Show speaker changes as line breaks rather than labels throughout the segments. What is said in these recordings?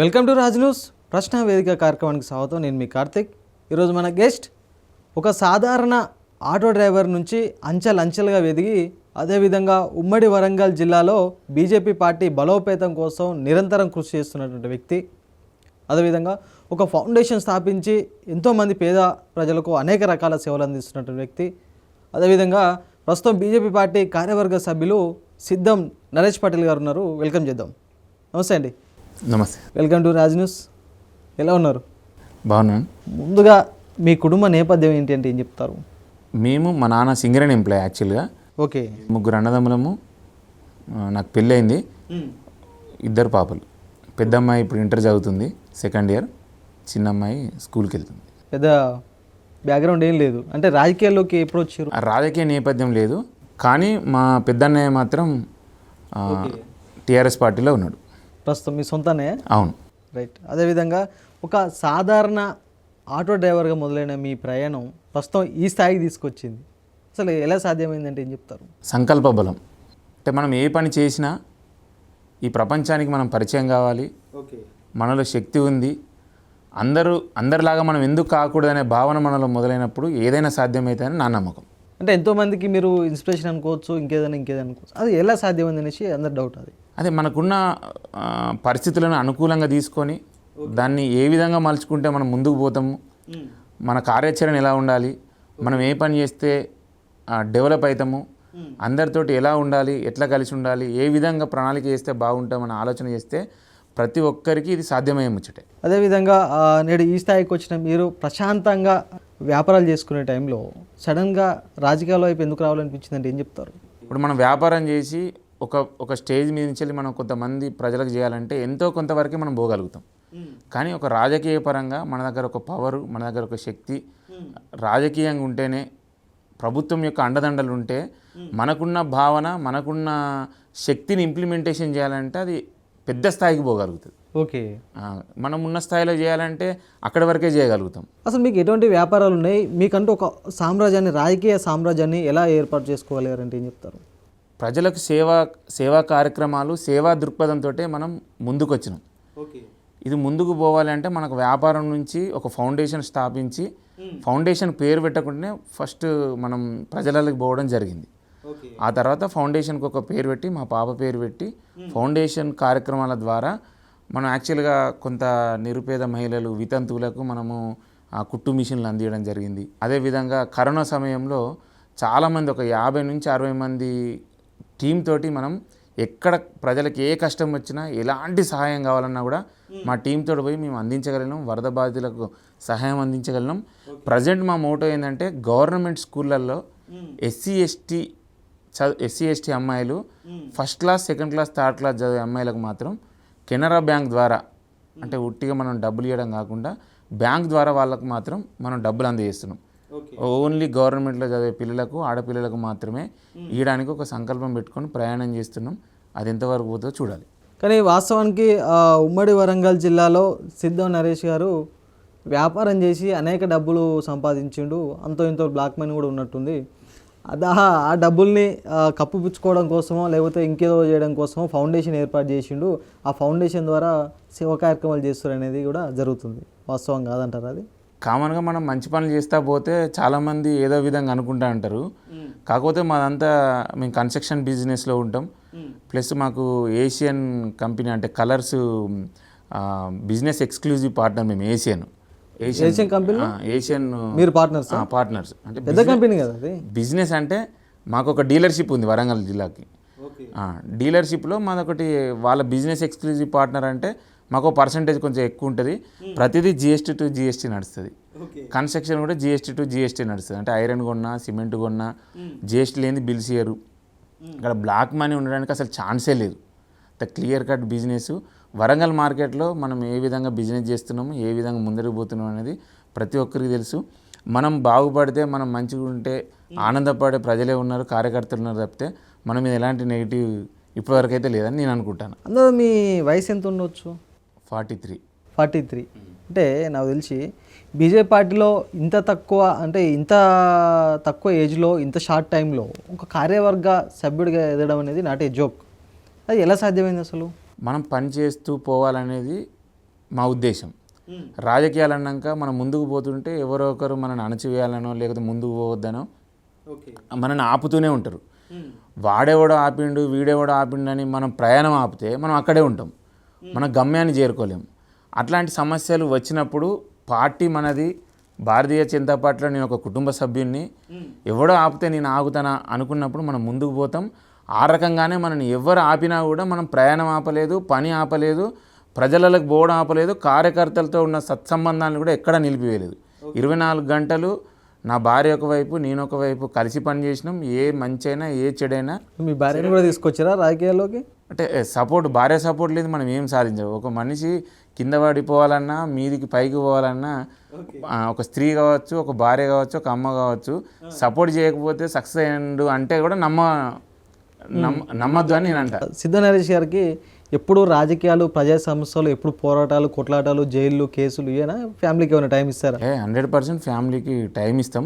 Welcome to Raj news ప్రశ్న వేదిక కార్యక్రమానికి స్వాగతం. నేను మీ కార్తిక్. ఈరోజు మన గెస్ట్ ఒక సాధారణ ఆటో డ్రైవర్ నుంచి అంచెలంచెలుగా ఎదిగి అదేవిధంగా ఉమ్మడి వరంగల్ జిల్లాలో బీజేపీ పార్టీ బలోపేతం కోసం నిరంతరం కృషి చేస్తున్నటువంటి వ్యక్తి. అదేవిధంగా ఒక ఫౌండేషన్ స్థాపించి ఎంతోమంది పేద ప్రజలకు అనేక రకాల సేవలు అందిస్తున్నటువంటి వ్యక్తి. అదేవిధంగా ప్రస్తుతం బీజేపీ పార్టీ కార్యవర్గ సభ్యులు సిద్ధం నరేష్ పటేల్ గారు ఉన్నారు. వెల్కమ్ చేద్దాం. నమస్తే అండి.
నమస్తే.
Welcome to Raj news. ఎలా ఉన్నారు?
బాగున్నాను.
ముందుగా మీ కుటుంబ నేపథ్యం ఏంటి అంటే ఏం చెప్తారు?
మేము మా నాన్న సింగరేణి ఎంప్లాయ్ యాక్చువల్గా.
ఓకే.
ముగ్గురు అన్నదమ్ములము. నాకు పెళ్ళయింది, 2 పాపలు. పెద్ద అమ్మాయి ఇప్పుడు ఇంటర్ చదువుతుంది, 2nd ఇయర్. చిన్న అమ్మాయి స్కూల్కి వెళ్తుంది.
పెద్ద బ్యాక్గ్రౌండ్ ఏం లేదు అంటే రాజకీయాల్లోకి ఎప్పుడు వచ్చారు?
రాజకీయ నేపథ్యం లేదు, కానీ మా పెద్దన్నయ్య మాత్రం టీఆర్ఎస్ పార్టీలో ఉన్నాడు
ప్రస్తుతం. మీ సొంతనే?
అవును.
రైట్. అదేవిధంగా ఒక సాధారణ ఆటో డ్రైవర్గా మొదలైన మీ ప్రయాణం ప్రస్తుతం ఈ స్థాయికి తీసుకొచ్చింది. అసలు ఎలా సాధ్యమైందంటే ఏం చెప్తారు?
సంకల్ప బలం. అంటే మనం ఏ పని చేసినా ఈ ప్రపంచానికి మనం పరిచయం కావాలి, మనలో శక్తి ఉంది, అందరిలాగా మనం ఎందుకు కాకూడదనే భావన మనలో మొదలైనప్పుడు ఏదైనా సాధ్యమవుతుందని నా నమ్మకం.
అంటే ఎంతోమందికి మీరు ఇన్స్పిరేషన్ అనుకోవచ్చు, ఇంకేదైనా అనుకోవచ్చు. అది ఎలా సాధ్యమైంది అనేసి అందరి డౌట్.
అదే మనకున్న పరిస్థితులను అనుకూలంగా తీసుకొని దాన్ని ఏ విధంగా మలుచుకుంటే మనం ముందుకు పోతాము, మన కార్యాచరణ ఎలా ఉండాలి, మనం ఏ పని చేస్తే డెవలప్ అవుతాము, అందరితోటి ఎలా ఉండాలి, ఎట్లా కలిసి ఉండాలి, ఏ విధంగా ప్రణాళిక చేస్తే బాగుంటామని ఆలోచన చేస్తే ప్రతి ఒక్కరికి ఇది సాధ్యమయ్యే ముచ్చటే.
అదేవిధంగా నేడు ఈ స్థాయికి వచ్చిన మీరు ప్రశాంతంగా వ్యాపారాలు చేసుకునే టైంలో సడన్గా రాజకీయాల వైపు ఎందుకు రావాలనిపించింది అంటే ఏం చెప్తారు?
ఇప్పుడు మనం వ్యాపారం చేసి ఒక స్టేజ్ మీద నుంచి వెళ్ళి మనం కొంతమంది ప్రజలకు చేయాలంటే ఎంతో కొంతవరకే మనం పోగలుగుతాం. కానీ ఒక రాజకీయ పరంగా మన దగ్గర ఒక పవరు, మన దగ్గర ఒక శక్తి, రాజకీయంగా ఉంటేనే, ప్రభుత్వం యొక్క అండదండలు ఉంటే మనకున్న భావన, మనకున్న శక్తిని ఇంప్లిమెంటేషన్ చేయాలంటే అది పెద్ద స్థాయికి పోగలుగుతుంది.
ఓకే.
మనం ఉన్న స్థాయిలో చేయాలంటే అక్కడి వరకే చేయగలుగుతాం.
అసలు మీకు ఎటువంటి వ్యాపారాలు ఉన్నాయి? మీకంటూ ఒక సామ్రాజ్యాన్ని, రాజకీయ సామ్రాజ్యాన్ని ఎలా ఏర్పాటు చేసుకోవాలి అంటే ఏం చెప్తారు?
ప్రజలకు సేవా కార్యక్రమాలు, సేవా దృక్పథంతో మనం ముందుకు వచ్చినాం. ఇది ముందుకు పోవాలి అంటే మనకు వ్యాపారం నుంచి ఒక ఫౌండేషన్ స్థాపించి, ఫౌండేషన్ పేరు పెట్టకుండానే ఫస్ట్ మనం ప్రజలకు పోవడం జరిగింది. ఆ తర్వాత ఫౌండేషన్కి ఒక పేరు పెట్టి, మా పాప పేరు పెట్టి, ఫౌండేషన్ కార్యక్రమాల ద్వారా మనం యాక్చువల్గా కొంత నిరుపేద మహిళలు, వితంతువులకు మనము ఆ కుట్టు మిషన్లు అందించడం జరిగింది. అదేవిధంగా కరోనా సమయంలో చాలామంది, ఒక 50 నుంచి 60 మంది టీం తోటి మనం ఎక్కడ ప్రజలకు ఏ కష్టం వచ్చినా, ఎలాంటి సహాయం కావాలన్నా కూడా మా టీంతో పోయి మేము అందించగలిగినాం. వరద బాధితులకు సహాయం అందించగలిగినాం. ప్రజెంట్ మా మోటో ఏంటంటే గవర్నమెంట్ స్కూళ్ళల్లో ఎస్సీ ఎస్టీ అమ్మాయిలు, 1st class, 2nd class, 3rd class చదివే అమ్మాయిలకు మాత్రం కెనరా బ్యాంక్ ద్వారా, అంటే ఉట్టిగా మనం డబ్బులు ఇవ్వడం కాకుండా బ్యాంక్ ద్వారా వాళ్ళకు మాత్రం మనం డబ్బులు అందజేస్తున్నాం. ఓన్లీ గవర్నమెంట్లో చదివే పిల్లలకు, ఆడపిల్లలకు మాత్రమే ఇవ్వడానికి ఒక సంకల్పం పెట్టుకొని ప్రయాణం చేస్తున్నాం. అది ఎంతవరకు పోతుందో చూడాలి.
కానీ వాస్తవానికి ఉమ్మడి వరంగల్ జిల్లాలో సిద్ధం నరేష్ గారు వ్యాపారం చేసి అనేక డబ్బులు సంపాదించిండు. అంతో ఇంతో బ్లాక్ మనీ కూడా ఉన్నట్టుంది. ఆ డబ్బుల్ని కప్పుపుచ్చుకోవడం కోసమో లేకపోతే ఇంకేదో చేయడం కోసమో ఫౌండేషన్ ఏర్పాటు చేసిండు. ఆ ఫౌండేషన్ ద్వారా సేవా కార్యక్రమాలు చేస్తారు అనేది కూడా జరుగుతుంది. వాస్తవం కాదంటారు? అది
కామన్గా మనం మంచి పనులు చేస్తూ పోతే చాలామంది ఏదో విధంగా అనుకుంటా అంటారు. కాకపోతే మాదంతా మేము కన్స్ట్రక్షన్ బిజినెస్లో ఉంటాం. ప్లస్ మాకు ఏషియన్ కంపెనీ, అంటే కలర్స్ బిజినెస్ ఎక్స్క్లూజివ్ పార్ట్నర్ మేము. ఏషియన్ కంపెనీ, ఏషియన్
మీరు
పార్ట్నర్స్. అంటే
పెద్ద కంపెనీ కదా అది.
బిజినెస్ అంటే మాకు ఒక డీలర్షిప్ ఉంది వరంగల్ జిల్లాకి. డీలర్షిప్లో మాదొకటి, వాళ్ళ బిజినెస్ ఎక్స్క్లూజివ్ పార్ట్నర్ అంటే మాకు పర్సంటేజ్ కొంచెం ఎక్కువ ఉంటుంది. ప్రతిదీ GST to GST నడుస్తుంది. కన్స్ట్రక్షన్ కూడా GST to GST నడుస్తుంది. అంటే ఐరన్ కొన్నా, సిమెంట్ కొన్నా GST లేని బిల్స్ ఇయ్యరు. ఇక్కడ బ్లాక్ మనీ ఉండడానికి అసలు ఛాన్సే లేదు. Clear cut business. వరంగల్ మార్కెట్లో మనం ఏ విధంగా బిజినెస్ చేస్తున్నాము, ఏ విధంగా ముందరికి పోతున్నాం అనేది ప్రతి ఒక్కరికి తెలుసు. మనం బాగుపడితే, మనం మంచిగా ఉంటే ఆనందపడే ప్రజలే ఉన్నారు, కార్యకర్తలు ఉన్నారు తప్పితే మన మీద ఎలాంటి నెగిటివ్ ఇప్పటివరకు అయితే లేదని నేను అనుకుంటాను.
అందులో మీ వయసు ఎంత ఉండొచ్చు?
43.
అంటే నాకు తెలిసి బీజేపీ పార్టీలో ఇంత తక్కువ ఏజ్లో, ఇంత షార్ట్ టైంలో ఒక కార్యవర్గ సభ్యుడిగా ఎదగడం అనేది నాట్ ఏ జోక్. అది ఎలా సాధ్యమైంది అసలు?
మనం పని చేస్తూ పోవాలనేది మా ఉద్దేశం. రాజకీయాలు అన్నాక మనం ముందుకు పోతుంటే ఎవరో ఒకరు మనల్ని అణచివేయాలనో లేకపోతే ముందుకు పోవద్దనో మనల్ని ఆపుతూనే ఉంటారు. వాడేవాడో ఆపిండు వీడేవాడో ఆపిండు అని మనం ప్రయాణం ఆపితే మనం అక్కడే ఉంటాం, మన గమ్యాన్ని చేరుకోలేము. అట్లాంటి సమస్యలు వచ్చినప్పుడు పార్టీ మనది, భారతీయ జనతా పార్టీలో నేను ఒక కుటుంబ సభ్యుడిని, ఎవడో ఆపితే నేను ఆగుతానా అనుకున్నప్పుడు మనం ముందుకు పోతాం. ఆ రకంగానే మనని ఎవరు ఆపినా కూడా మనం ప్రయాణం ఆపలేదు, పని ఆపలేదు, ప్రజలకు పోవడం ఆపలేదు, కార్యకర్తలతో ఉన్న సత్సంబంధాలను కూడా ఎక్కడా నిలిపివేయలేదు. 24 గంటలు నా భార్య ఒకవైపు నేను ఒకవైపు కలిసి పనిచేసినాం. ఏ మంచైనా ఏ చెడైనా.
మీ భార్యను కూడా తీసుకొచ్చారా రాజకీయాల్లోకి?
అంటే సపోర్ట్, భార్య సపోర్ట్ లేదు మనం ఏం సాధించాం. ఒక మనిషి కింద పడిపోవాలన్నా మీదికి పైకి పోవాలన్నా ఒక స్త్రీ కావచ్చు, ఒక భార్య కావచ్చు, ఒక అమ్మ కావచ్చు, సపోర్ట్ చేయకపోతే సక్సెస్ అయ్యిండు అంటే కూడా నమ్మద్దు అని నేను అంట.
సిద్ధ నరేష్ గారికి ఎప్పుడు రాజకీయాలు, ప్రజా సమస్యలు, ఎప్పుడు పోరాటాలు, కొట్లాటాలు, జైళ్ళు, కేసులు, ఇవేనా? ఫ్యామిలీకి ఏమైనా టైం ఇస్తారా?
100% ఫ్యామిలీకి టైం ఇస్తాం.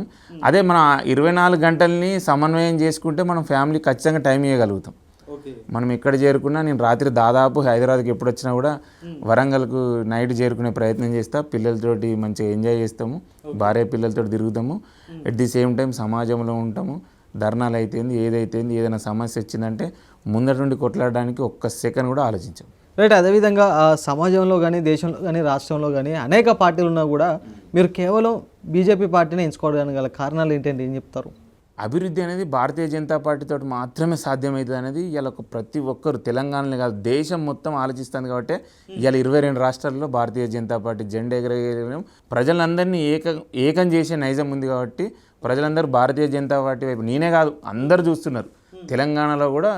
అదే మన 24 గంటల్ని సమన్వయం చేసుకుంటే మనం ఫ్యామిలీ ఖచ్చితంగా టైం ఇవ్వగలుగుతాం. మనం ఎక్కడ చేరుకున్నా, నేను రాత్రి దాదాపు హైదరాబాద్కి ఎప్పుడు వచ్చినా కూడా వరంగల్కు నైట్ చేరుకునే ప్రయత్నం చేస్తా. పిల్లలతోటి మంచిగా ఎంజాయ్ చేస్తాము, భార్య పిల్లలతో తిరుగుతాము. అట్ ది సేమ్ టైం సమాజంలో ఉంటాము. ధర్నాలు అయితేంది, ఏదైతేంది, ఏదైనా సమస్య వచ్చిందంటే ముందటి నుండి కొట్లాడడానికి ఒక్క సెకండ్ కూడా ఆలోచించాం.
రైట్. అదేవిధంగా సమాజంలో కానీ, దేశంలో కానీ, రాష్ట్రంలో కానీ అనేక పార్టీలు ఉన్నా కూడా మీరు కేవలం బీజేపీ పార్టీని ఎంచుకోవడానికి గల కారణాలు ఏంటంటే ఏం చెప్తారు?
అభివృద్ధి అనేది భారతీయ జనతా పార్టీతో మాత్రమే సాధ్యమవుతుంది అనేది ఇలా ప్రతి ఒక్కరు, తెలంగాణలో కాదు దేశం మొత్తం ఆలోచిస్తుంది. కాబట్టి ఇలా 22 రాష్ట్రాల్లో భారతీయ జనతా పార్టీ జెండా ఎగరవేయడం, ప్రజలందరినీ ఏకం చేసే నైజం ఉంది. కాబట్టి ప్రజలందరూ భారతీయ జనతా పార్టీ వైపు, నేనే కాదు అందరూ చూస్తున్నారు. తెలంగాణలో కూడా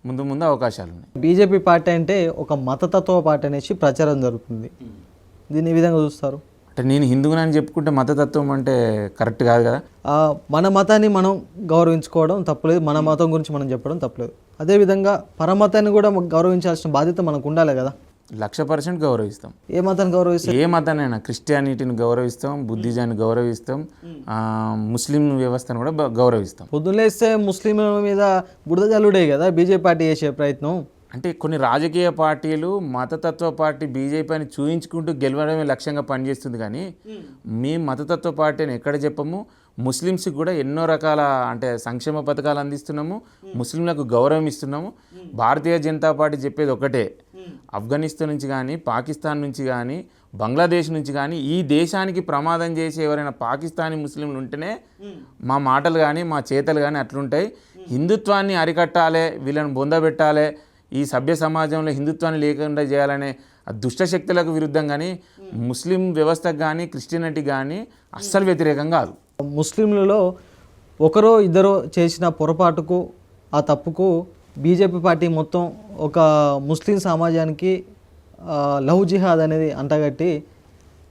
ముందు అవకాశాలు ఉన్నాయి.
బీజేపీ పార్టీ అంటే ఒక మతతత్వ పార్టీ అనేసి ప్రచారం జరుగుతుంది. దీన్ని ఈ విధంగా చూస్తారు?
అంటే నేను హిందువునని చెప్పుకుంటే మతతత్వం అంటే కరెక్ట్ కాదు కదా.
మన మతాన్ని మనం గౌరవించుకోవడం తప్పులేదు, మన మతం గురించి మనం చెప్పడం తప్పులేదు. అదేవిధంగా పరమతాన్ని కూడా గౌరవించాల్సిన బాధ్యత మనకు ఉండాలి కదా.
100% గౌరవిస్తాం.
ఏ మతాన్ని గౌరవిస్తాం?
ఏ మతాన్నైనా, క్రిస్టియానిటీని గౌరవిస్తాం, బుద్ధిజాన్ని గౌరవిస్తాం, ముస్లిం వ్యవస్థను కూడా గౌరవిస్తాం.
పొద్దున్నేస్తే ముస్లింల మీద బురద జల్లుడే కదా బీజేపీ పార్టీ చేసే ప్రయత్నం.
అంటే కొన్ని రాజకీయ పార్టీలు మతతత్వ పార్టీ బీజేపీని చూయించుకుంటూ గెలవడమే లక్ష్యంగా పనిచేస్తుంది. కానీ మేము మతతత్వ పార్టీ అని ఎక్కడ చెప్పము. ముస్లిమ్స్కి కూడా ఎన్నో రకాల అంటే సంక్షేమ పథకాలు అందిస్తున్నాము, ముస్లింలకు గౌరవం ఇస్తున్నాము. భారతీయ జనతా పార్టీ చెప్పేది ఒకటే, ఆఫ్ఘనిస్తాన్ నుంచి కానీ, పాకిస్తాన్ నుంచి కానీ, బంగ్లాదేశ్ నుంచి కానీ ఈ దేశానికి ప్రమాదం చేసే ఎవరైనా పాకిస్తానీ ముస్లింలు ఉంటేనే మా మాటలు కానీ మా చేతలు కానీ అట్లుంటాయి. హిందుత్వాన్ని అరికట్టాలి, వీళ్ళని బొందబెట్టాలి, ఈ సభ్య సమాజంలో హిందుత్వాన్ని లేకుండా చేయాలనే దుష్టశక్తులకు విరుద్ధం కానీ ముస్లిం వ్యవస్థకు కానీ క్రిస్టియానిటీ కానీ అస్సలు వ్యతిరేకం కాదు.
ముస్లింలలో ఒకరో ఇద్దరో చేసిన పొరపాటుకు, ఆ తప్పుకు బీజేపీ పార్టీ మొత్తం ఒక ముస్లిం సమాజానికి లవ్ జిహాద్ అనేది అంటగట్టి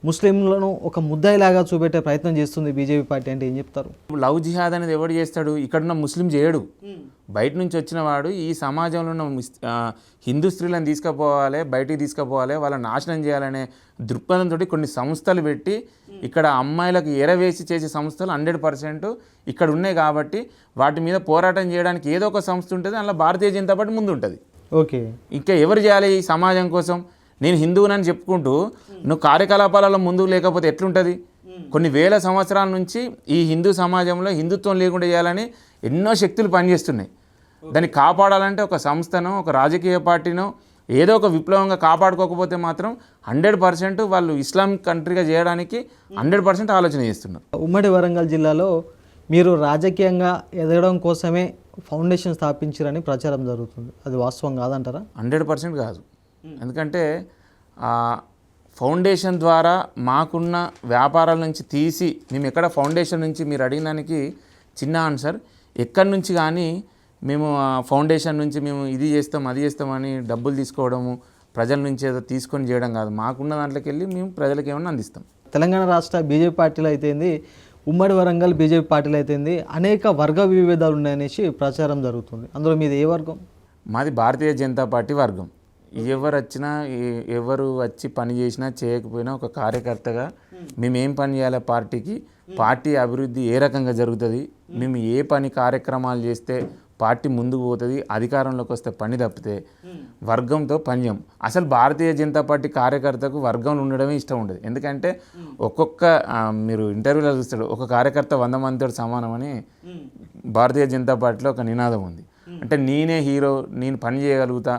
ముస్లింలను ఒక ముద్దాయిలాగా చూపెట్టే ప్రయత్నం చేస్తుంది బీజేపీ పార్టీ. అంటే ఏం చెప్తారు?
లవ్ జిహాద్ అనేది ఎవడు చేస్తాడు? ఇక్కడున్న ముస్లిం చేయడు. బయట నుంచి వచ్చిన వాడు ఈ సమాజంలో ఉన్న హిందూ స్త్రీలను తీసుకుపోవాలి, బయటికి తీసుకుపోవాలి, వాళ్ళని నాశనం చేయాలనే దృక్పథంతో కొన్ని సంస్థలు పెట్టి ఇక్కడ అమ్మాయిలకు ఎరవేసి చేసే సంస్థలు 100% ఇక్కడ ఉన్నాయి. కాబట్టి వాటి మీద పోరాటం చేయడానికి ఏదో ఒక సంస్థ ఉంటుంది, అందులో భారతీయ జనతా పార్టీ ముందు ఉంటుంది.
ఓకే,
ఇంకా ఎవరు చేయాలి ఈ సమాజం కోసం? నేను హిందువునని చెప్పుకుంటూ నువ్వు కార్యకలాపాలలో ముందుకు లేకపోతే ఎట్లుంటుంది? కొన్ని వేల సంవత్సరాల నుంచి ఈ హిందూ సమాజంలో హిందుత్వం లేకుండా చేయాలని ఎన్నో శక్తులు పనిచేస్తున్నాయి. దాన్ని కాపాడాలంటే ఒక సంస్థనో ఒక రాజకీయ పార్టీనో ఏదో ఒక విప్లవంగా కాపాడుకోకపోతే మాత్రం 100% వాళ్ళు ఇస్లామిక్ కంట్రీగా చేయడానికి 100% ఆలోచన చేస్తున్నారు.
ఉమ్మడి వరంగల్ జిల్లాలో మీరు రాజకీయంగా ఎదగడం కోసమే ఫౌండేషన్ స్థాపించారని ప్రచారం జరుగుతుంది. అది వాస్తవం కాదంటారా?
100% కాదు. ఎందుకంటే ఫౌండేషన్ ద్వారా మాకున్న వ్యాపారాల నుంచి తీసి మేము ఎక్కడ ఫౌండేషన్ నుంచి మీరు అడిగినానికి చిన్న ఆన్సర్, ఎక్కడి నుంచి కానీ మేము ఫౌండేషన్ నుంచి మేము ఇది చేస్తాం అది చేస్తామని డబ్బులు తీసుకోవడము, ప్రజల నుంచి ఏదో తీసుకొని చేయడం కాదు. మాకున్న దాంట్లోకి వెళ్ళి మేము ప్రజలకు ఏమన్నా అందిస్తాం.
తెలంగాణ రాష్ట్ర బీజేపీ పార్టీలో అయితేంది, ఉమ్మడి వరంగల్ బీజేపీ పార్టీలో అయితేంది అనేక వర్గ విభేదాలు ఉన్నాయనేసి ప్రచారం జరుగుతుంది. అందులో మీది ఏ వర్గం?
మాది భారతీయ జనతా పార్టీ వర్గం. ఎవరు వచ్చినా ఎవరు వచ్చి పని చేసినా చేయకపోయినా ఒక కార్యకర్తగా మేము ఏం పని చేయాలి పార్టీకి, పార్టీ అభివృద్ధి ఏ రకంగా జరుగుతుంది, మేము ఏ పని కార్యక్రమాలు చేస్తే పార్టీ ముందుకు పోతుంది, అధికారంలోకి వస్తే పని తప్పితే వర్గంతో పనిచేయం. అసలు భారతీయ జనతా పార్టీ కార్యకర్తకు వర్గంలో ఉండడమే ఇష్టం ఉండదు. ఎందుకంటే ఒక్కొక్క మీరు ఇంటర్వ్యూలో చూస్తాడు, ఒక కార్యకర్త 100 మందితో సమానమని భారతీయ జనతా పార్టీలో ఒక నినాదం ఉంది. అంటే నేనే హీరో, నేను పని చేయగలుగుతా,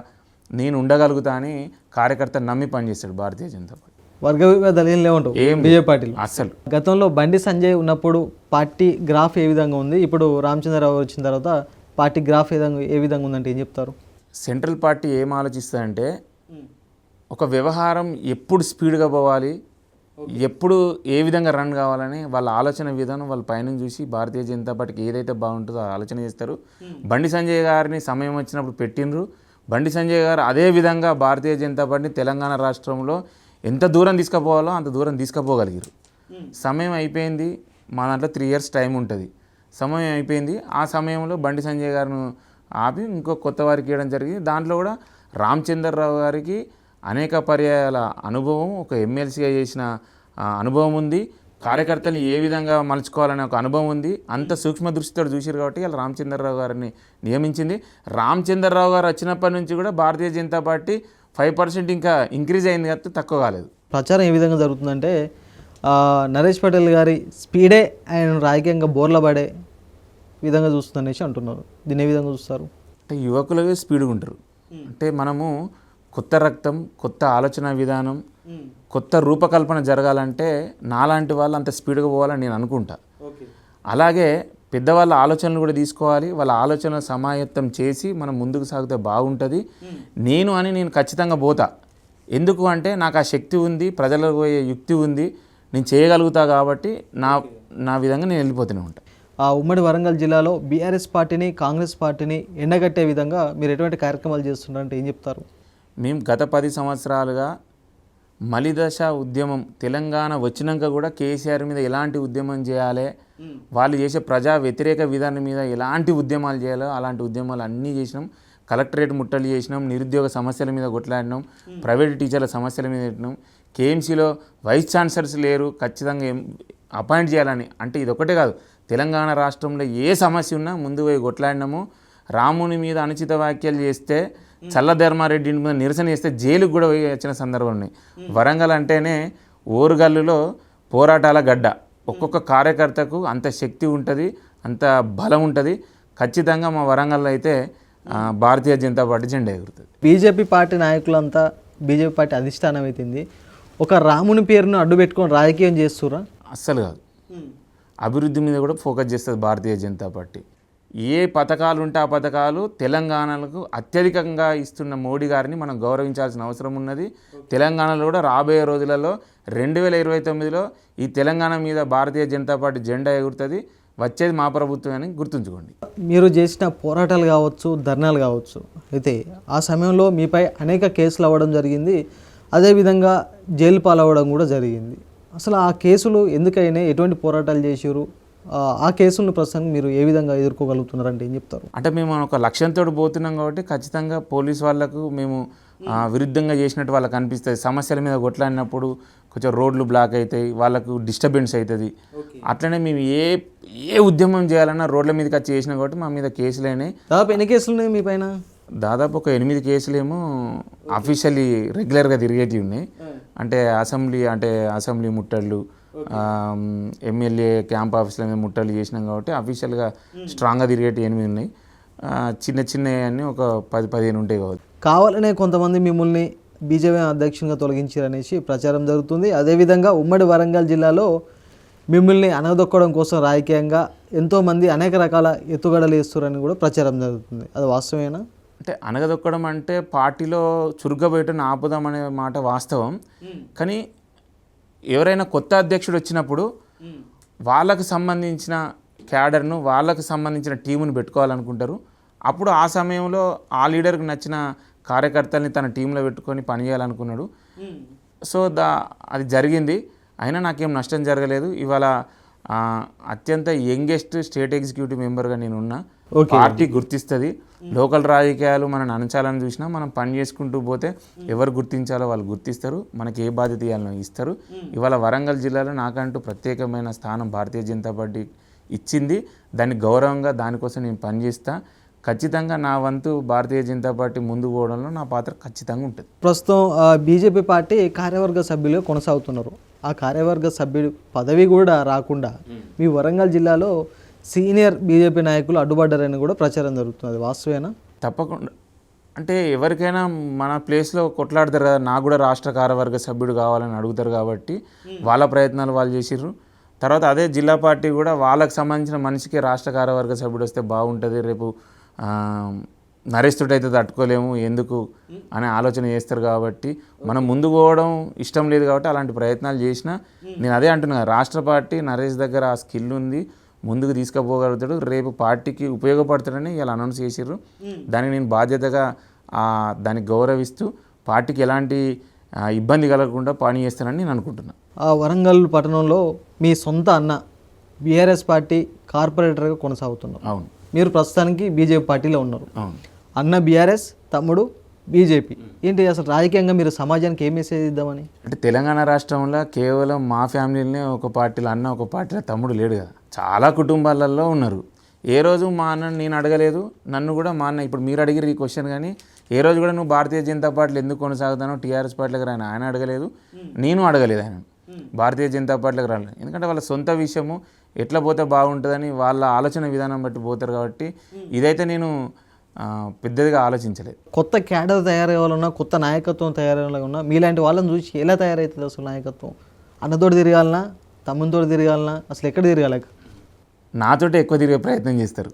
నేను ఉండగలుగుతా అని కార్యకర్త నమ్మి పనిచేస్తాడు భారతీయ జనతా పార్టీ.
వర్గ విభేదాలు ఏం లేవంటావు బీజేపీ పార్టీలో?
అసలు
గతంలో బండి సంజయ్ ఉన్నప్పుడు పార్టీ గ్రాఫ్ ఏ విధంగా ఉంది, ఇప్పుడు రామచంద్రరావు వచ్చిన తర్వాత పార్టీ గ్రాఫ్ ఏ విధంగా ఉందంటే ఏం చెప్తారు?
సెంట్రల్ పార్టీ ఏం ఆలోచిస్తుందంటే ఒక వ్యవహారం ఎప్పుడు స్పీడ్గా పోవాలి, ఎప్పుడు ఏ విధంగా రన్ కావాలని వాళ్ళ ఆలోచన విధానం వాళ్ళ పైన చూసి భారతీయ జనతా పార్టీకి ఏదైతే బాగుంటుందో ఆలోచన చేస్తారు. బండి సంజయ్ గారిని సమయం వచ్చినప్పుడు పెట్టినరు. బండి సంజయ్ గారు అదే విధంగా భారతీయ జనతా పార్టీని తెలంగాణ రాష్ట్రంలో ఎంత దూరం తీసుకుపోవాలో అంత దూరం తీసుకుపోగలిగారు. సమయం అయిపోయింది, మా దాంట్లో 3 years టైం ఉంటుంది. సమయం అయిపోయింది. ఆ సమయంలో బండి సంజయ్ గారిని ఆపి ఇంకో కొత్త వారికి ఇవ్వడం జరిగింది. దాంట్లో కూడా రామచంద్రరావు గారికి అనేక పర్యాయాల అనుభవం, ఒక ఎమ్మెల్సీగా చేసిన అనుభవం ఉంది. కార్యకర్తలు ఏ విధంగా మలుచుకోవాలనే ఒక అనుభవం ఉంది. అంత సూక్ష్మ దృష్టితో చూసారు కాబట్టి అలా రామచంద్రరావు గారిని నియమించింది. రామచంద్రరావు గారు వచ్చినప్పటి నుంచి కూడా భారతీయ జనతా పార్టీ 5% ఇంకా ఇంక్రీజ్ అయింది కాబట్టి తక్కువ కాలేదు.
ప్రచారం ఏ విధంగా జరుగుతుందంటే నరేష్ పటేల్ గారి స్పీడే ఆయన రాజకీయంగా బోర్ల పడే విధంగా చూస్తుందనేసి అంటున్నారు. దీన్ని ఏ విధంగా చూస్తారు?
అంటే యువకులవే స్పీడ్గా ఉంటారు. అంటే మనము కొత్త రక్తం, కొత్త ఆలోచన విధానం, కొత్త రూపకల్పన జరగాలంటే నాలాంటి వాళ్ళు అంత స్పీడ్గా పోవాలని నేను అనుకుంటా. అలాగే పెద్దవాళ్ళ ఆలోచనలు కూడా తీసుకోవాలి, వాళ్ళ ఆలోచనలు సమాయత్తం చేసి మనం ముందుకు సాగితే బాగుంటుంది. నేను ఖచ్చితంగా పోతా. ఎందుకు అంటే నాకు ఆ శక్తి ఉంది, ప్రజలకు పోయే యుక్తి ఉంది, నేను చేయగలుగుతా కాబట్టి నా విధంగా నేను వెళ్ళిపోతూనే ఉంటాను.
ఆ ఉమ్మడి వరంగల్ జిల్లాలో బీఆర్ఎస్ పార్టీని, కాంగ్రెస్ పార్టీని ఎండగట్టే విధంగా మీరు ఎటువంటి కార్యక్రమాలు చేస్తున్నారంటే ఏం చెప్తారు?
మేము గత 10 సంవత్సరాలుగా మలిదశ ఉద్యమం తెలంగాణ వచ్చినాక కూడా కేసీఆర్ మీద ఎలాంటి ఉద్యమం చేయాలి, వాళ్ళు చేసే ప్రజా వ్యతిరేక విధానం మీద ఎలాంటి ఉద్యమాలు చేయాలో అలాంటి ఉద్యమాలు అన్నీ చేసినాం. కలెక్టరేట్ ముట్టలు చేసినాం, నిరుద్యోగ సమస్యల మీద కొట్లాడినాం, ప్రైవేట్ టీచర్ల సమస్యల మీద పెట్టినాం. కేఎంసీలో వైస్ ఛాన్సలర్స్ లేరు, ఖచ్చితంగా అపాయింట్ చేయాలని. అంటే ఇదొక్కటే కాదు, తెలంగాణ రాష్ట్రంలో ఏ సమస్య ఉన్నా ముందు పోయి కొట్లాడినాము. రాముని మీద అనుచిత వ్యాఖ్యలు చేస్తే, చల్లధర్మారెడ్డి మీద నిరసన చేస్తే జైలుకు కూడా పోయి వచ్చిన సందర్భాలు ఉన్నాయి. వరంగల్ అంటేనే ఓరుగల్లులో పోరాటాల గడ్డ. ఒక్కొక్క కార్యకర్తకు అంత శక్తి ఉంటుంది, అంత బలం ఉంటుంది. ఖచ్చితంగా మా వరంగల్లో అయితే భారతీయ జనతా పార్టీ జెండా ఎగురుతుంది.
బీజేపీ పార్టీ నాయకులంతా బీజేపీ పార్టీ అధిష్టానం అవుతుంది. ఒక రాముని పేరును అడ్డు పెట్టుకొని రాజకీయం చేస్తురా?
అస్సలు కాదు. అభివృద్ధి మీద కూడా ఫోకస్ చేస్తుంది భారతీయ జనతా పార్టీ. ఏ పథకాలు ఉంటే ఆ పథకాలు తెలంగాణకు అత్యధికంగా ఇస్తున్న మోడీ గారిని మనం గౌరవించాల్సిన అవసరం ఉన్నది. తెలంగాణలో కూడా రాబోయే రోజులలో 2029లో ఈ తెలంగాణ మీద భారతీయ జనతా పార్టీ జెండా ఎగురుతుంది. వచ్చేది మా ప్రభుత్వం అని గుర్తుంచుకోండి.
మీరు చేసిన పోరాటాలు కావచ్చు, ధర్నాలు కావచ్చు, అయితే ఆ సమయంలో మీపై అనేక కేసులు అవ్వడం జరిగింది. అదేవిధంగా జైలు పాలవ్వడం కూడా జరిగింది. అసలు ఆ కేసులు ఎందుకైనా, ఎటువంటి పోరాటాలు చేశారు, ఆ కేసులను ప్రస్తుతం మీరు ఏ విధంగా ఎదుర్కోగలుగుతున్నారంటే ఏం చెప్తారు?
అంటే మేము ఒక లక్ష్యంతో పోతున్నాం కాబట్టి ఖచ్చితంగా పోలీస్ వాళ్ళకు మేము విరుద్ధంగా చేసినట్టు వాళ్ళకి అనిపిస్తుంది. సమస్యల మీద కొట్లాడినప్పుడు కొంచెం రోడ్లు బ్లాక్ అవుతాయి, వాళ్ళకు డిస్టర్బెన్స్ అవుతుంది. అట్లనే మేము ఏ ఉద్యమం చేయాలన్నా రోడ్ల మీదకి వచ్చి చేసినా కాబట్టి మా మీద కేసులైనాయి.
దాదాపు ఎన్ని కేసులు ఉన్నాయి మీ పైన?
దాదాపు ఒక 8 కేసులేమో అఫీషియల్లీ రెగ్యులర్గా తిరిగేటివి ఉన్నాయి. అంటే అసెంబ్లీ ముట్టళ్ళు, ఎమ్మెల్యే క్యాంప్ ఆఫీసుల మీద ముట్టలు చేసినాం కాబట్టి అఫీషియల్గా స్ట్రాంగ్గా తిరిగేటి 8 ఉన్నాయి. చిన్న అన్నీ ఒక 10-15 ఉంటాయి కావచ్చు.
కావాలనే కొంతమంది మిమ్మల్ని బీజేపీ అధ్యక్షునిగా తొలగించారనేసి ప్రచారం జరుగుతుంది. అదేవిధంగా ఉమ్మడి వరంగల్ జిల్లాలో మిమ్మల్ని అనగదొక్కడం కోసం రాజకీయంగా ఎంతోమంది అనేక రకాల ఎత్తుగడలు వేస్తారని కూడా ప్రచారం జరుగుతుంది. అది వాస్తవేనా?
అంటే అనగదొక్కడం అంటే పార్టీలో చురుగ్గా ఆపుదామనే మాట వాస్తవం. కానీ ఎవరైనా కొత్త అధ్యక్షుడు వచ్చినప్పుడు వాళ్ళకు సంబంధించిన క్యాడర్ను, వాళ్ళకు సంబంధించిన టీమును పెట్టుకోవాలనుకుంటారు. అప్పుడు ఆ సమయంలో ఆ లీడర్కి నచ్చిన కార్యకర్తల్ని తన టీంలో పెట్టుకొని పనిచేయాలనుకున్నాడు. సో అది జరిగింది. అయినా నాకేం నష్టం జరగలేదు. ఇవాళ అత్యంత యంగెస్ట్ స్టేట్ ఎగ్జిక్యూటివ్ మెంబర్గా నేను ఉన్నా. పార్టీ గుర్తిస్తుంది. లోకల్ రాజకీయాలు మనం అణచాలని చూసినా మనం పని చేసుకుంటూ పోతే ఎవరు గుర్తించాలో వాళ్ళు గుర్తిస్తారు, మనకి ఏ బాధ్యత ఇవ్వాలో ఇస్తారు. ఇవాళ వరంగల్ జిల్లాలో నాకంటూ ప్రత్యేకమైన స్థానం భారతీయ జనతా పార్టీ ఇచ్చింది. దాన్ని గౌరవంగా దానికోసం నేను పనిచేస్తా. ఖచ్చితంగా నా వంతు భారతీయ జనతా పార్టీ ముందుకు పోవడంలో నా పాత్ర ఖచ్చితంగా ఉంటుంది.
ప్రస్తుతం బీజేపీ పార్టీ కార్యవర్గ సభ్యులుగా కొనసాగుతున్నారు. ఆ కార్యవర్గ సభ్యుడు పదవి కూడా రాకుండా మీ వరంగల్ జిల్లాలో సీనియర్ బీజేపీ నాయకులు అడ్డుపడ్డారని కూడా ప్రచారం జరుగుతుంది. వాస్తవేనా?
తప్పకుండా. అంటే ఎవరికైనా మన ప్లేస్లో కొట్లాడతారు కదా, నాకు కూడా రాష్ట్ర కార్యవర్గ సభ్యుడు కావాలని అడుగుతారు కాబట్టి వాళ్ళ ప్రయత్నాలు వాళ్ళు చేసిర్రు. తర్వాత అదే జిల్లా పార్టీ కూడా వాళ్ళకి సంబంధించిన మనిషికి రాష్ట్ర కార్యవర్గ సభ్యుడు వస్తే బాగుంటుంది, రేపు నరేష్ తోటి అయితే తట్టుకోలేము ఎందుకు అనే ఆలోచన చేస్తారు కాబట్టి మనం ముందుకు పోవడం ఇష్టం లేదు కాబట్టి అలాంటి ప్రయత్నాలు చేసినా నేను అదే అంటున్నా, రాష్ట్ర పార్టీ నరేష్ దగ్గర ఆ స్కిల్ ఉంది, ముందుకు తీసుకుపోగలుగుతాడు, రేపు పార్టీకి ఉపయోగపడతాడని ఇలా అనౌన్స్ చేసిర్రు. దానికి నేను బాధ్యతగా దానికి గౌరవిస్తూ పార్టీకి ఎలాంటి ఇబ్బంది కలగకుండా పని చేస్తానని నేను అనుకుంటున్నాను.
ఆ వరంగల్ పట్టణంలో మీ సొంత అన్న బీఆర్ఎస్ పార్టీ కార్పొరేటర్గా కొనసాగుతున్నారు.
అవును.
మీరు ప్రస్తుతానికి బీజేపీ పార్టీలో ఉన్నారు.
అవును.
అన్న బీఆర్ఎస్, తమ్ముడు బీజేపీ. ఏంటి అసలు రాజకీయంగా మీరు సమాజానికి ఏం మెసేజ్ ఇద్దామని?
అంటే తెలంగాణ రాష్ట్రంలో కేవలం మా ఫ్యామిలీనే ఒక పార్టీలో అన్న, ఒక పార్టీలో తమ్ముడు లేడు కదా, చాలా కుటుంబాలలో ఉన్నారు. ఏ రోజు మా అన్న నేను అడగలేదు, నన్ను కూడా మా అన్న, ఇప్పుడు మీరు అడిగిరు ఈ క్వశ్చన్, కానీ ఏ రోజు కూడా నువ్వు భారతీయ జనతా పార్టీలో ఎందుకు కొనసాగుతానో టీఆర్ఎస్ పార్టీలకు రాని ఆయన అడగలేదు, నేను అడగలేదు ఆయన భారతీయ జనతా పార్టీలకు రాలేదు. ఎందుకంటే వాళ్ళ సొంత విషయము, ఎట్లా పోతే బాగుంటుందని వాళ్ళ ఆలోచన విధానం బట్టి పోతారు కాబట్టి ఇదైతే నేను పెద్దదిగా ఆలోచించలేదు.
కొత్త క్యాడర్ తయారవ్వాలన్నా, కొత్త నాయకత్వం తయారవ్వాలన్నా మీలాంటి వాళ్ళని చూసి ఎలా తయారవుతుంది అసలు నాయకత్వం? అన్నతోటి తిరగాలన్నా, తమ్మునితోటి తిరగాలన్నా, అసలు ఎక్కడ తిరగాలి?
నాతోటి ఎక్కువ తిరిగే ప్రయత్నం చేస్తారు.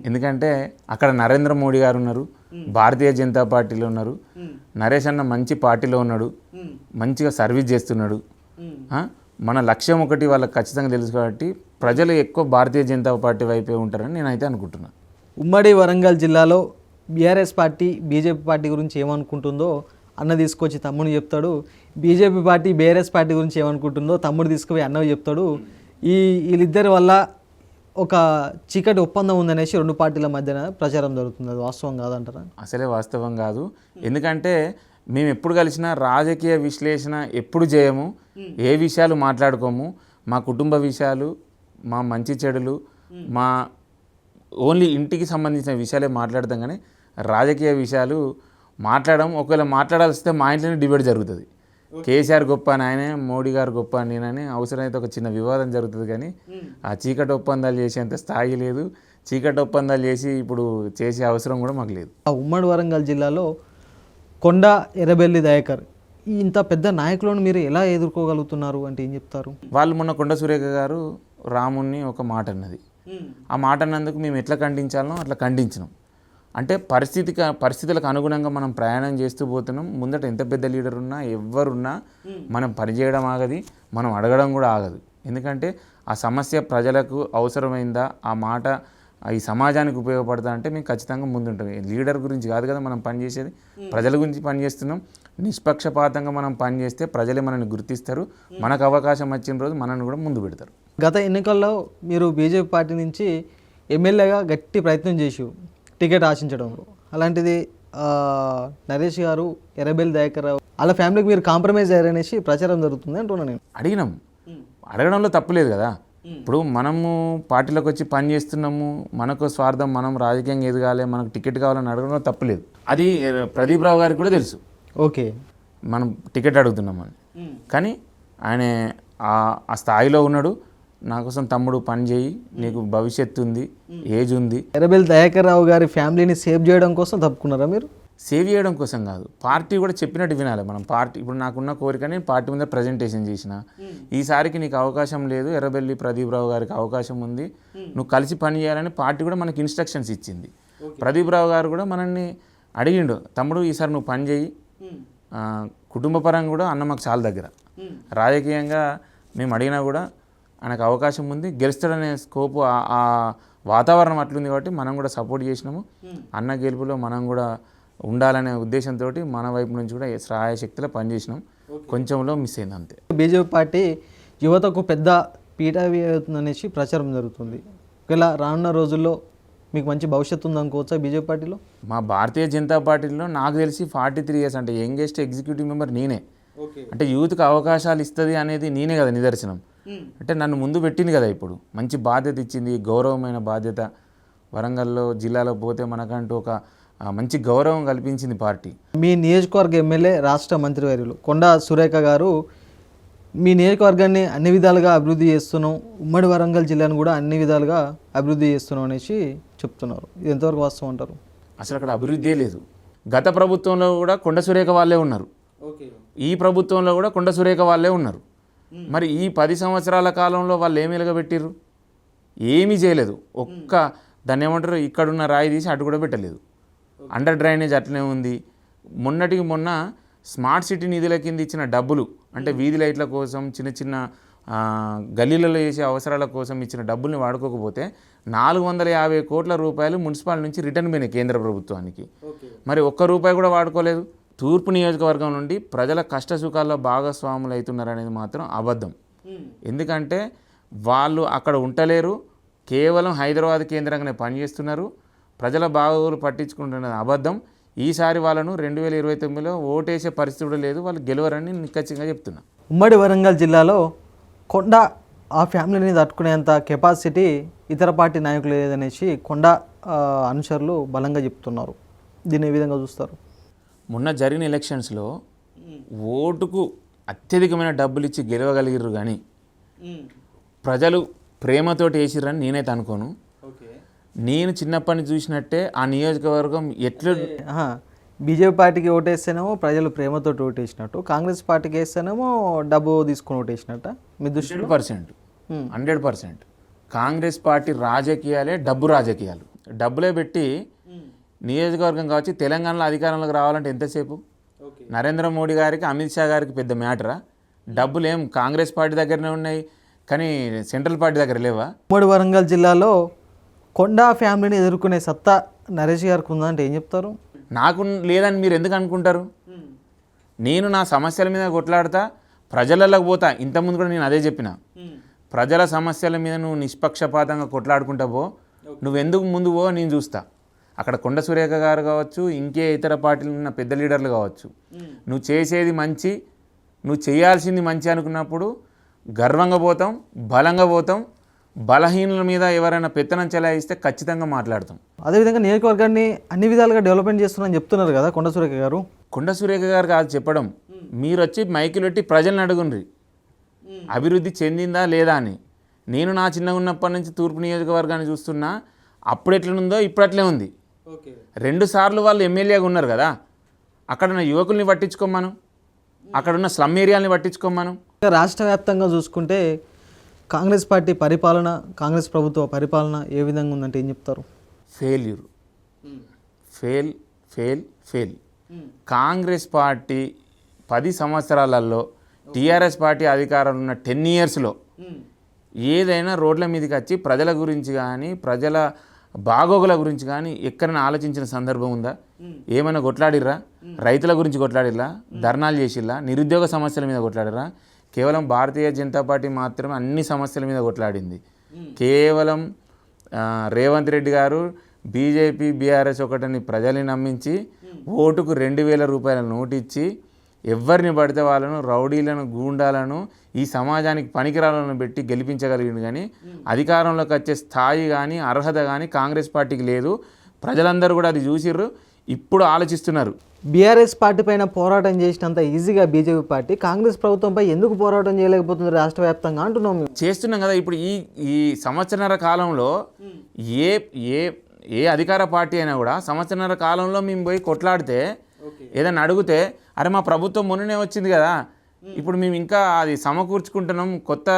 ఎందుకంటే అక్కడ నరేంద్ర మోడీ గారు ఉన్నారు, భారతీయ జనతా పార్టీలో ఉన్నారు, నరేష్ అన్న మంచి పార్టీలో ఉన్నాడు, మంచిగా సర్వీస్ చేస్తున్నాడు. మన లక్ష్యం ఒకటి వాళ్ళకి ఖచ్చితంగా తెలుసు కాబట్టి ప్రజలు ఎక్కువ భారతీయ జనతా పార్టీ వైపే ఉంటారని నేనైతే అనుకుంటున్నాను.
ఉమ్మడి వరంగల్ జిల్లాలో బీఆర్ఎస్ పార్టీ బీజేపీ పార్టీ గురించి ఏమనుకుంటుందో అన్న తీసుకొచ్చి తమ్ముడు చెప్తాడు, బీజేపీ పార్టీ బీఆర్ఎస్ పార్టీ గురించి ఏమనుకుంటుందో తమ్ముడు తీసుకుపోయి అన్నవి చెప్తాడు. వీళ్ళిద్దరి వల్ల ఒక చీకటి ఒప్పందం ఉందనేసి రెండు పార్టీల మధ్యన ప్రచారం జరుగుతుంది. అది వాస్తవం కాదంటారా?
అసలే వాస్తవం కాదు. ఎందుకంటే మేము ఎప్పుడు కలిసినా రాజకీయ విశ్లేషణ ఎప్పుడు చేయము, ఏ విషయాలు మాట్లాడుకోము, మా కుటుంబ విషయాలు, మా మంచి చెడులు, మా ఓన్లీ ఇంటికి సంబంధించిన విషయాలే మాట్లాడతాం. కానీ రాజకీయ విషయాలు మాట్లాడడం, ఒకవేళ మాట్లాడాల్సి వస్తే మా ఇంట్లోనే డిబేట్ జరుగుతుంది. కేసీఆర్ గొప్ప అని ఆయనే, మోడీ గారు గొప్ప అని నేనని, అవసరమైతే ఒక చిన్న వివాదం జరుగుతుంది. కానీ ఆ చీకటి ఒప్పందాలు చేసేంత స్థాయి లేదు, చీకటి ఒప్పందాలు చేసి ఇప్పుడు చేసే అవసరం కూడా మాకు లేదు.
ఆ ఉమ్మడి వరంగల్ జిల్లాలో కొండ ఎర్రబెల్లి దయాకర్ ఇంత పెద్ద నాయకులను మీరు ఎలా ఎదుర్కోగలుగుతున్నారు అంటే ఏం చెప్తారు?
వాళ్ళు మొన్న కొండ సురేఖ గారు రాముణ్ణి ఒక మాట అన్నది, ఆ మాట అన్నందుకు మేము ఎట్లా ఖండించాలనో అట్లా ఖండించినాం. అంటే పరిస్థితులకు అనుగుణంగా మనం ప్రయాణం చేస్తూ పోతున్నాం. ముందట ఎంత పెద్ద లీడర్ ఉన్నా, ఎవరున్నా మనం పనిచేయడం ఆగది, మనం అడగడం కూడా ఆగదు. ఎందుకంటే ఆ సమస్య ప్రజలకు అవసరమైందా, ఆ మాట ఈ సమాజానికి ఉపయోగపడతా అంటే మేము ఖచ్చితంగా ముందుంటాం. లీడర్ గురించి కాదు కదా మనం పనిచేసేది, ప్రజల గురించి పనిచేస్తున్నాం. నిష్పక్షపాతంగా మనం పనిచేస్తే ప్రజలే మనల్ని గుర్తిస్తారు, మనకు అవకాశం వచ్చిన రోజు మనల్ని కూడా ముందు పెడతారు.
గత ఎన్నికల్లో మీరు బీజేపీ పార్టీ నుంచి ఎమ్మెల్యేగా గట్టి ప్రయత్నం చేసి టికెట్ ఆశించడంలో, అలాంటిది నరేష్ గారు, ఎర్రబెల్లి దయాకర్ వాళ్ళ ఫ్యామిలీకి మీరు కాంప్రమైజ్ అయ్యారనేసి ప్రచారం జరుగుతుంది అంటున్నాను నేను.
అడగడంలో తప్పులేదు కదా. ఇప్పుడు మనము పార్టీలోకి వచ్చి పని చేస్తున్నాము, మనకు స్వార్థం, మనం రాజకీయంగా ఎదగాలి, మనకు టికెట్ కావాలని అడగడంలో తప్పులేదు. అది ప్రదీప్ రావు గారికి కూడా తెలుసు.
ఓకే,
మనం టికెట్ అడుగుతున్నామని. కానీ ఆయన ఆ స్థాయిలో ఉన్నాడు. నా కోసం తమ్ముడు పని చేయి, నీకు భవిష్యత్తు ఉంది, ఏజ్ ఉంది.
ఎర్రబెల్లి దయాకర్ రావు గారి ఫ్యామిలీని సేవ్ చేయడం కోసం తప్పుకున్నారా మీరు?
సేవ్ చేయడం కోసం కాదు, పార్టీ కూడా చెప్పినట్టు వినాలి. మనం పార్టీ, ఇప్పుడు నాకున్న కోరిక నేను పార్టీ మీద ప్రజెంటేషన్ చేసిన, ఈసారికి నీకు అవకాశం లేదు, ఎర్రబెల్లి ప్రదీప్ రావు గారికి అవకాశం ఉంది, నువ్వు కలిసి పని చేయాలని పార్టీ కూడా మనకి ఇన్స్ట్రక్షన్స్ ఇచ్చింది. ప్రదీప్ రావు గారు కూడా మనల్ని అడిగిండు, తమ్ముడు ఈసారి నువ్వు పని చేయి, కుటుంబపరంగా కూడా అన్న మాకు చాలా దగ్గర, రాజకీయంగా మేము అడిగినా కూడా ఆయనకు అవకాశం ఉంది, గెలుస్తాడనే స్కోపు, ఆ వాతావరణం అట్లుంది కాబట్టి మనం కూడా సపోర్ట్ చేసినాము. అన్న గెలుపులో మనం కూడా ఉండాలనే ఉద్దేశంతో మన వైపు నుంచి కూడా సహాయ శక్తిలో పనిచేసినాం. కొంచెంలో మిస్ అయింది అంతే.
బీజేపీ పార్టీ యువతకు పెద్ద పీఠావి అవుతుందనేసి ప్రచారం జరుగుతుంది. ఇలా రానున్న రోజుల్లో మీకు మంచి భవిష్యత్తు ఉందనుకోవచ్చా బీజేపీ పార్టీలో?
మా భారతీయ జనతా పార్టీలో నాకు తెలిసి 43 years అంటే యంగెస్ట్ ఎగ్జిక్యూటివ్ మెంబర్ నేనే. అంటే యూత్కి అవకాశాలు ఇస్తుంది అనేది నేనే కదా నిదర్శనం. అంటే నన్ను ముందు పెట్టింది కదా, ఇప్పుడు మంచి బాధ్యత ఇచ్చింది, గౌరవమైన బాధ్యత. వరంగల్లో జిల్లాలో పోతే మనకంటూ ఒక మంచి గౌరవం కల్పించింది పార్టీ.
మీ నియోజకవర్గ ఎమ్మెల్యే రాష్ట్ర మంత్రివర్యులు కొండా సురేఖ గారు మీ నియోజకవర్గాన్ని అన్ని విధాలుగా అభివృద్ధి చేస్తున్నాం, ఉమ్మడి వరంగల్ జిల్లాను కూడా అన్ని విధాలుగా అభివృద్ధి చేస్తున్నాం అనేసి చెప్తున్నారు. ఇది ఎంతవరకు వాస్తవం అంటారు?
అసలు అక్కడ అభివృద్ధే లేదు. గత ప్రభుత్వంలో కూడా కొండ సురేఖ వాళ్ళే ఉన్నారు, ఈ ప్రభుత్వంలో కూడా కొండ సురేఖ వాళ్ళే ఉన్నారు. మరి ఈ 10 సంవత్సరాల కాలంలో వాళ్ళు ఏమి వెలగబెట్టిర్రు? ఏమీ చేయలేదు. ఒక్క దాన్ని ఏమంటారు, ఇక్కడున్న రాయి తీసి అటు కూడా పెట్టలేదు. అండర్ డ్రైనేజ్ అట్లనే ఉంది. మొన్నటికి మొన్న స్మార్ట్ సిటీ నిధుల కింద ఇచ్చిన డబ్బులు, అంటే వీధి లైట్ల కోసం, చిన్న చిన్న గల్లీలలో చేసే అవసరాల కోసం ఇచ్చిన డబ్బుల్ని వాడుకోకపోతే 450 కోట్ల రూపాయలు మున్సిపాలిటీ నుంచి రిటర్న్ పోయినాయి కేంద్ర ప్రభుత్వానికి. మరి ఒక్క రూపాయి కూడా వాడుకోలేదు. తూర్పు నియోజకవర్గం నుండి ప్రజల కష్ట సుఖాల్లో భాగస్వాములు అవుతున్నారు అనేది మాత్రం అబద్ధం. ఎందుకంటే వాళ్ళు అక్కడ ఉండలేరు, కేవలం హైదరాబాద్ కేంద్రంగానే పనిచేస్తున్నారు, ప్రజల బాగోగులు పట్టించుకుంటున్నది అబద్ధం. ఈసారి వాళ్ళను 2029లో ఓటేసే పరిస్థితి కూడా లేదు, వాళ్ళు గెలవరని నిక్కచ్చిగా చెప్తున్నా.
ఉమ్మడి వరంగల్ జిల్లాలో కొండ ఆ ఫ్యామిలీని తట్టుకునేంత కెపాసిటీ ఇతర పార్టీ నాయకులు లేదనేసి కొండ అనుచరులు బలంగా చెప్తున్నారు. దీన్ని ఏ విధంగా చూస్తారు?
మొన్న జరిగిన ఎలక్షన్స్లో ఓటుకు అత్యధికమైన డబ్బులు ఇచ్చి గెలవగలిగిర్రు, కానీ ప్రజలు ప్రేమతోటి వేసిర్రని నేనైతే అనుకోను. నేను చిన్నప్పటి నుంచి చూసినట్టే ఆ నియోజకవర్గం
బీజేపీ పార్టీకి ఓటేస్తేనేమో ప్రజలు ప్రేమతో ఓటేసినట్టు, కాంగ్రెస్ పార్టీకి వేస్తేనేమో డబ్బు తీసుకొని ఓటేసినట్ట మీ దృష్టిలో?
100% కాంగ్రెస్ పార్టీ రాజకీయాలే డబ్బు రాజకీయాలు. డబ్బులే పెట్టి నియోజకవర్గం కావచ్చు తెలంగాణలో అధికారంలోకి రావాలంటే ఎంతసేపు? నరేంద్ర మోడీ గారికి, అమిత్ షా గారికి పెద్ద మ్యాటరా? డబ్బులు ఏం కాంగ్రెస్ పార్టీ దగ్గరనే ఉన్నాయి, కానీ సెంట్రల్ పార్టీ దగ్గర లేవా?
ఉమ్మడి వరంగల్ జిల్లాలో కొండా ఫ్యామిలీని ఎదుర్కొనే సత్తా నరేష్ గారికి ఉందంటే ఏం చెప్తారు?
నాకు లేదని మీరు ఎందుకు అనుకుంటారు? నేను నా సమస్యల మీద కొట్లాడతా, ప్రజలలోకి పోతా. ఇంతకుముందు కూడా నేను అదే చెప్పిన, ప్రజల సమస్యల మీద నువ్వు నిష్పక్షపాతంగా కొట్లాడుకుంటా పో, నువ్వెందుకు ముందు పో నేను చూస్తా. అక్కడ కొండ సురేఖ గారు కావచ్చు, ఇంకే ఇతర పార్టీలు ఉన్న పెద్ద లీడర్లు కావచ్చు, నువ్వు చేసేది మంచి, నువ్వు చేయాల్సింది మంచి అనుకున్నప్పుడు గర్వంగా పోతాం, బలంగా పోతాం. బలహీనుల మీద ఎవరైనా పెత్తనం చెలాయిస్తే ఖచ్చితంగా మాట్లాడతాం.
అదేవిధంగా నియోజకవర్గాన్ని అన్ని విధాలుగా డెవలప్మెంట్ చేస్తున్నారని చెప్తున్నారు కదా కొండ సురేఖ గారు.
కొండ సురేఖ గారు కాదు చెప్పడం, మీరు వచ్చి మైకులు పెట్టి ప్రజలను అడుగుండ్రి అభివృద్ధి చెందిందా లేదా అని. నేను నా చిన్నగా ఉన్నప్పటి నుంచి తూర్పు నియోజకవర్గాన్ని చూస్తున్నా, అప్పుడు ఎట్లనుందో ఇప్పుడు అట్లే ఉంది. 2 సార్లు వాళ్ళు ఎమ్మెల్యేగా ఉన్నారు కదా, అక్కడున్న యువకుల్ని పట్టించుకోమను, అక్కడున్న స్లమ్ ఏరియాలని పట్టించుకోమను.
రాష్ట్ర వ్యాప్తంగా చూసుకుంటే కాంగ్రెస్ పార్టీ పరిపాలన, కాంగ్రెస్ ప్రభుత్వ పరిపాలన ఏ విధంగా ఉందంటే ఏం చెప్తారు?
Failure, fail. కాంగ్రెస్ పార్టీ 10 సంవత్సరాలలో, టీఆర్ఎస్ పార్టీ అధికారంలో ఉన్న 10 ఇయర్స్లో ఏదైనా రోడ్ల మీదకి వచ్చి ప్రజల గురించి కానీ, ప్రజల బాగోగుల గురించి కానీ ఎక్కడైనా ఆలోచించిన సందర్భం ఉందా? ఏమైనా కొట్లాడిర్రా? రైతుల గురించి కొట్లాడిర్రా? ధర్నాలు చేసిర్రా? నిరుద్యోగ సమస్యల మీద కొట్లాడిర్రా? కేవలం భారతీయ జనతా పార్టీ మాత్రమే అన్ని సమస్యల మీద కొట్లాడింది. కేవలం రేవంత్ రెడ్డి గారు బీజేపీ, బీఆర్ఎస్ ఒకటిని ప్రజల్ని నమ్మించి ఓటుకు 2000 రూపాయల నోటు ఇచ్చి ఎవరిని పడితే వాళ్ళను, రౌడీలను, గూండాలను, ఈ సమాజానికి పనికిరాలను పెట్టి గెలిపించగలిగింది. కానీ అధికారంలోకి వచ్చే స్థాయి కానీ అర్హత కానీ కాంగ్రెస్ పార్టీకి లేదు. ప్రజలందరూ కూడా అది చూసిర్రు, ఇప్పుడు ఆలోచిస్తున్నారు.
బీఆర్ఎస్ పార్టీ పైన పోరాటం చేసినంత ఈజీగా బీజేపీ పార్టీ కాంగ్రెస్ ప్రభుత్వంపై ఎందుకు పోరాటం చేయలేకపోతుంది రాష్ట్ర వ్యాప్తంగా అంటున్నాం.
చేస్తున్నాం కదా. ఇప్పుడు ఈ సంవత్సరన్నర కాలంలో ఏ అధికార పార్టీ అయినా కూడా సంవత్సరన్నర కాలంలో మేము పోయి కొట్లాడితే, ఏదైనా అడిగితే, అరే మా ప్రభుత్వం మొన్ననే వచ్చింది కదా, ఇప్పుడు మేము ఇంకా అది సమకూర్చుకుంటున్నాం, కొత్త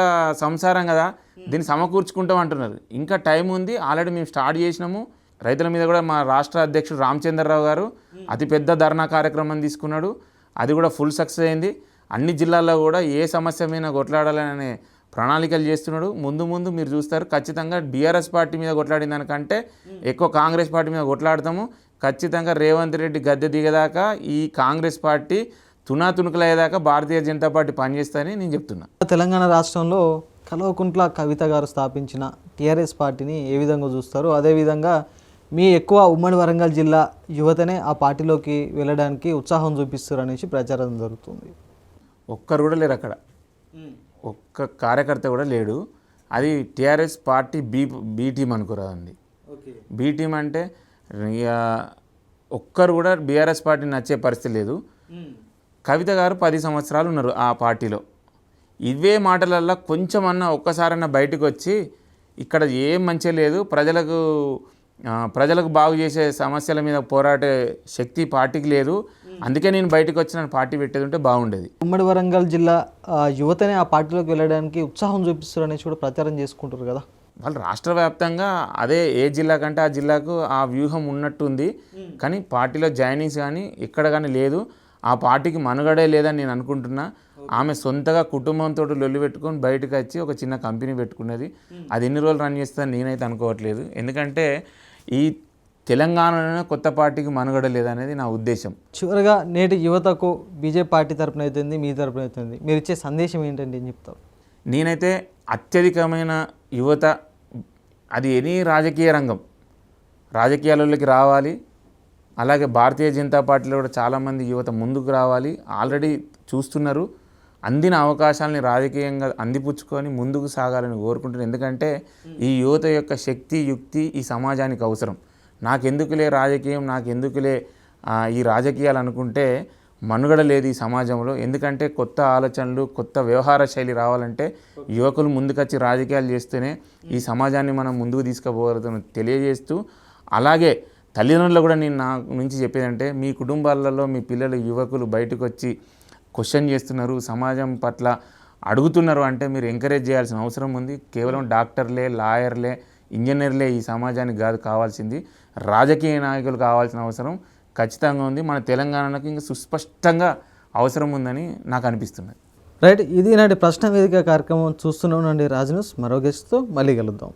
సంసారం కదా, దీన్ని సమకూర్చుకుంటాం అంటున్నారు. ఇంకా టైం ఉంది, ఆల్రెడీ మేము స్టార్ట్ చేసినాము. రైతుల మీద కూడా మా రాష్ట్ర అధ్యక్షుడు రామచంద్రరావు గారు అతిపెద్ద ధర్నా కార్యక్రమం తీసుకున్నాడు, అది కూడా ఫుల్ సక్సెస్ అయింది. అన్ని జిల్లాల్లో కూడా ఏ సమస్య మీద కొట్లాడాలనే ప్రణాళికలు చేస్తున్నాడు. ముందు మీరు చూస్తారు, ఖచ్చితంగా బీఆర్ఎస్ పార్టీ మీద కొట్లాడిన దానికంటే ఎక్కువ కాంగ్రెస్ పార్టీ మీద కొట్లాడతాము. ఖచ్చితంగా రేవంత్ రెడ్డి గద్దె దిగేదాకా ఈ కాంగ్రెస్ పార్టీ తునాతునుకలయ్యేదాకా భారతీయ జనతా పార్టీ పనిచేస్తారని నేను చెప్తున్నా.
తెలంగాణ రాష్ట్రంలో కల్వకుంట్ల కవిత గారు స్థాపించిన టీఆర్ఎస్ పార్టీని ఏ విధంగా చూస్తారు? అదేవిధంగా మీ ఎక్కువ ఉమ్మడి వరంగల్ జిల్లా యువతనే ఆ పార్టీలోకి వెళ్ళడానికి ఉత్సాహం చూపిస్తారు అనేసి ప్రచారం జరుగుతుంది.
ఒక్కరు కూడా లేరు అక్కడ, ఒక్క కార్యకర్త కూడా లేడు. అది టీఆర్ఎస్ పార్టీ బీ టీం అనుకోరాదండి. బి టీం అంటే ఇక ఒక్కరు కూడా బీఆర్ఎస్ పార్టీ నచ్చే పరిస్థితి లేదు. కవిత గారు 10 సంవత్సరాలు ఉన్నారు ఆ పార్టీలో. ఇవే మాటలల్లో కొంచెమన్నా ఒక్కసారన్నా బయటకు వచ్చి ఇక్కడ ఏం మంచి లేదు, ప్రజలకు బాగు చేసే సమస్యల మీద పోరాడే శక్తి పార్టీకి లేదు, అందుకే నేను బయటకు వచ్చిన పార్టీ పెట్టేది ఉంటే బాగుండేది.
ఉమ్మడి వరంగల్ జిల్లా యువతనే ఆ పార్టీలోకి వెళ్ళడానికి ఉత్సాహం చూపిస్తారు అనేసి కూడా ప్రచారం చేసుకుంటారు కదా.
వాళ్ళు రాష్ట్ర వ్యాప్తంగా అదే ఏ జిల్లా కంటే ఆ జిల్లాకు ఆ వ్యూహం ఉన్నట్టుంది, కానీ పార్టీలో జాయినింగ్స్ కానీ ఎక్కడ కానీ లేదు. ఆ పార్టీకి మనుగడే లేదని నేను అనుకుంటున్నా. ఆమె సొంతగా కుటుంబంతో లొల్లి పెట్టుకొని బయటకు వచ్చి ఒక చిన్న కంపెనీ పెట్టుకున్నది. అది ఎన్ని రోజులు రన్ చేస్తుందని నేనైతే అనుకోవట్లేదు. ఎందుకంటే ఈ తెలంగాణలోనే కొత్త పార్టీకి మనుగడ లేదనేది నా ఉద్దేశం.
చివరిగా నేటి యువతకు బీజేపీ పార్టీ తరపున అవుతుంది, మీ తరపున అవుతుంది, మీరు ఇచ్చే సందేశం ఏంటంటే ఏం చెప్తారు?
నేనైతే అత్యధికమైన యువత అది ఎనీ రాజకీయ రంగం రాజకీయాలలోకి రావాలి. అలాగే భారతీయ జనతా పార్టీలో కూడా చాలామంది యువత ముందుకు రావాలి. ఆల్రెడీ చూస్తున్నారు. అందిన అవకాశాలని రాజకీయంగా అందిపుచ్చుకొని ముందుకు సాగాలని కోరుకుంటున్నాను. ఎందుకంటే ఈ యువత యొక్క శక్తి యుక్తి ఈ సమాజానికి అవసరం. నాకెందుకులే రాజకీయం, నాకెందుకులే ఈ రాజకీయాలు అనుకుంటే మనుగడ లేదు ఈ సమాజంలో. ఎందుకంటే కొత్త ఆలోచనలు, కొత్త వ్యవహార శైలి రావాలంటే యువకులు ముందుకొచ్చి రాజకీయాలు చేస్తేనే ఈ సమాజాన్ని మనం ముందుకు తీసుకుపోగలుగుతాం తెలియజేస్తూ, అలాగే తల్లిదండ్రులు కూడా నేను నా నుంచి చెప్పేదంటే మీ కుటుంబాలలో మీ పిల్లలు యువకులు బయటకు వచ్చి క్వశ్చన్ చేస్తున్నారు, సమాజం పట్ల అడుగుతున్నారు అంటే మీరు ఎంకరేజ్ చేయాల్సిన అవసరం ఉంది. కేవలం డాక్టర్లే, లాయర్లే, ఇంజనీర్లే ఈ సమాజానికి కాదు కావాల్సింది, రాజకీయ నాయకులు కావాల్సిన అవసరం ఖచ్చితంగా ఉంది. మన తెలంగాణకు ఇంకా సుస్పష్టంగా అవసరం ఉందని నాకు అనిపిస్తున్నది.
రైట్, ఇది నాటి ప్రశ్న వేదిక కార్యక్రమం చూస్తూనే ఉండండి రాజ్ న్యూస్. మరో గెస్ట్తో మళ్ళీ కలుద్దాం.